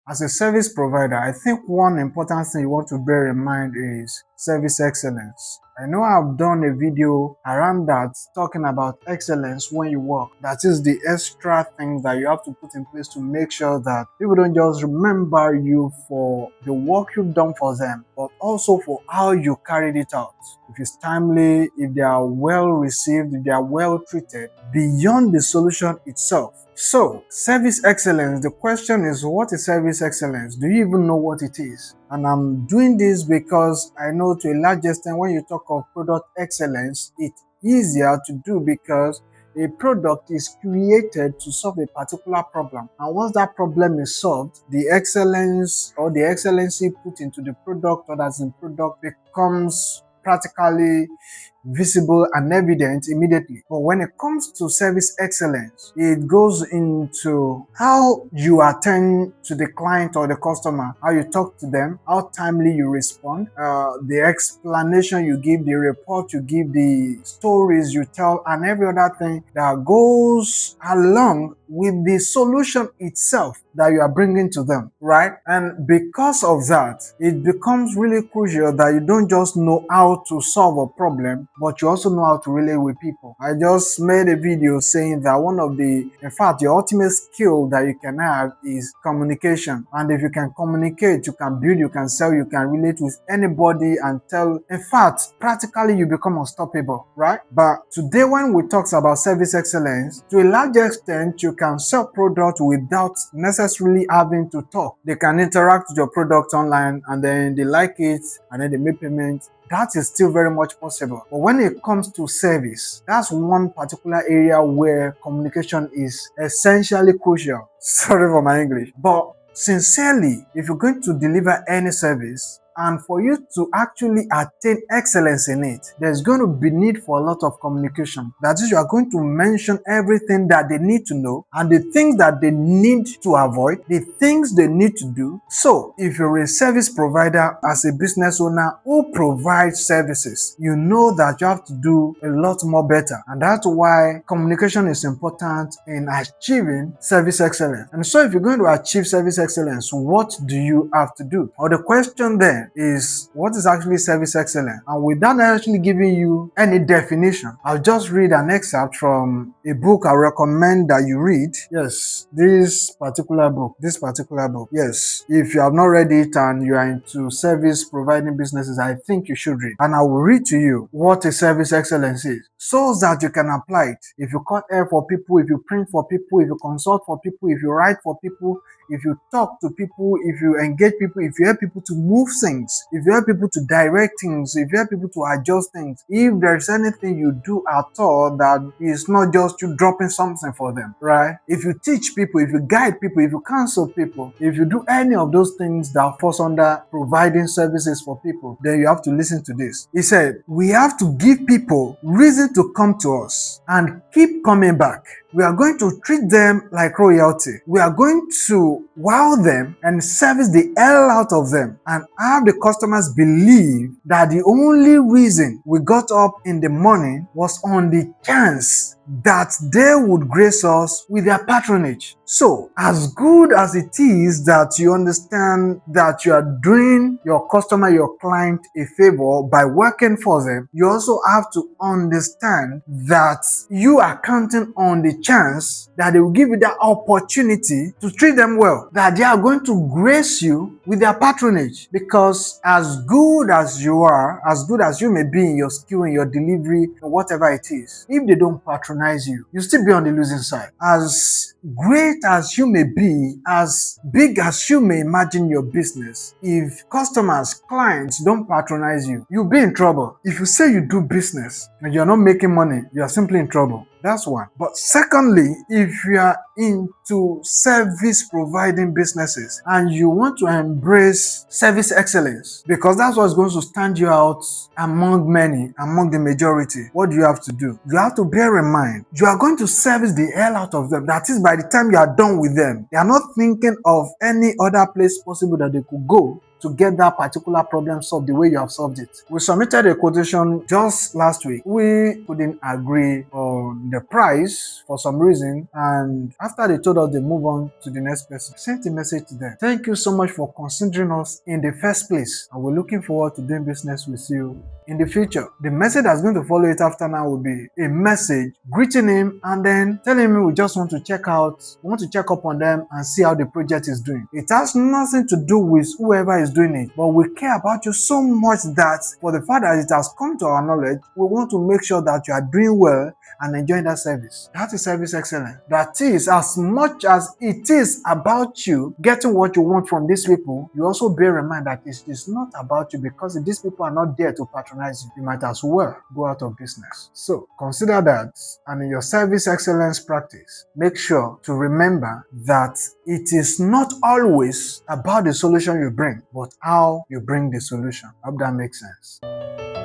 As a service provider, I think one important thing you want to bear in mind is service excellence. I know I've done a video around that talking about excellence when you work. That is the extra things that you have to put in place to make sure that people don't just remember you for the work you've done for them, but also for how you carried it out. If it's timely, if they are well received, if they are well treated, beyond the solution itself. So, service excellence, the question is, what is service excellence? Do you even know what it is? And I'm doing this because I know to a large extent when you talk of product excellence, it's easier to do because a product is created to solve a particular problem. And once that problem is solved, the excellence or the excellency put into the product or that's in product becomes practically visible and evident immediately. But when it comes to service excellence, it goes into how you attend to the client or the customer, how you talk to them, how timely you respond, the explanation you give, the report you give, the stories you tell, and every other thing that goes along with the solution itself that you are bringing to them, right? And because of that, it becomes really crucial that you don't just know how to solve a problem, but you also know how to relate with people. I just made a video saying that in fact, your ultimate skill that you can have is communication. And if you can communicate, you can build, you can sell, you can relate with anybody and tell. In fact, practically you become unstoppable, right? But today when we talk about service excellence, to a large extent, you can sell product without necessarily having to talk. They can interact with your product online and then they like it and then they make payment. That is still very much possible. But when it comes to service, that's one particular area where communication is essentially crucial. Sorry for my English. But sincerely, if you're going to deliver any service, and for you to actually attain excellence in it, there's going to be need for a lot of communication. That is, you are going to mention everything that they need to know and the things that they need to avoid, the things they need to do. So, if you're a service provider as a business owner who provides services, you know that you have to do a lot more better. And that's why communication is important in achieving service excellence. And so, if you're going to achieve service excellence, what do you have to do? Or the question then is, what is actually service excellence? And without actually giving you any definition, I'll just read an excerpt from a book I recommend that you read. Yes, this particular book. Yes, if you have not read it and you are into service providing businesses, I think you should read. And I will read to you what a service excellence is, so that you can apply it. If you cut hair for people, if you print for people, if you consult for people, if you write for people, if you talk to people, if you engage people, if you help people to move things, if you help people to direct things, if you help people to adjust things, if there's anything you do at all that is not just you dropping something for them, right? If you teach people, if you guide people, if you counsel people, if you do any of those things that falls under providing services for people, then you have to listen to this. He said, we have to give people reason to come to us and keep coming back. We are going to treat them like royalty. We are going to wow them and service the hell out of them and have the customers believe that the only reason we got up in the morning was on the chance that they would grace us with their patronage. So, as good as it is that you understand that you are doing your customer, your client a favor by working for them, you also have to understand that you are counting on the chance that they will give you that opportunity to treat them well, that they are going to grace you with their patronage. Because as good as you are, as good as you may be in your skill, in your delivery, or whatever it is, if they don't patronize you, you still be on the losing side. As great as you may be, as big as you may imagine your business, if customers, clients don't patronize you, you'll be in trouble. If you say you do business and you're not making money, you are simply in trouble. That's one. But secondly, if you are into service providing businesses and you want to embrace service excellence, because that's what's going to stand you out among many, among the majority, what do you have to do? You have to bear in mind, you are going to service the hell out of them. That is, by the time you are done with them, they are not thinking of any other place possible that they could go to get that particular problem solved the way you have solved it. We submitted a quotation just last week. We couldn't agree on the price for some reason, and after they told us they move on to the next person, I sent a message to them. Thank you so much for considering us in the first place, and we're looking forward to doing business with you in the future. The message that's going to follow it after now will be a message greeting him and then telling him we just want to check up on them and see how the project is doing. It has nothing to do with whoever is doing it, but we care about you so much that for the fact that it has come to our knowledge, we want to make sure that you are doing well and enjoying that service. That is service excellence. That is, as much as it is about you getting what you want from these people, you also bear in mind that it is not about you, because these people are not there to patronize you. You might as well go out of business. So consider that, and in your service excellence practice, make sure to remember that it is not always about the solution you bring, but how you bring the solution. I hope that makes sense.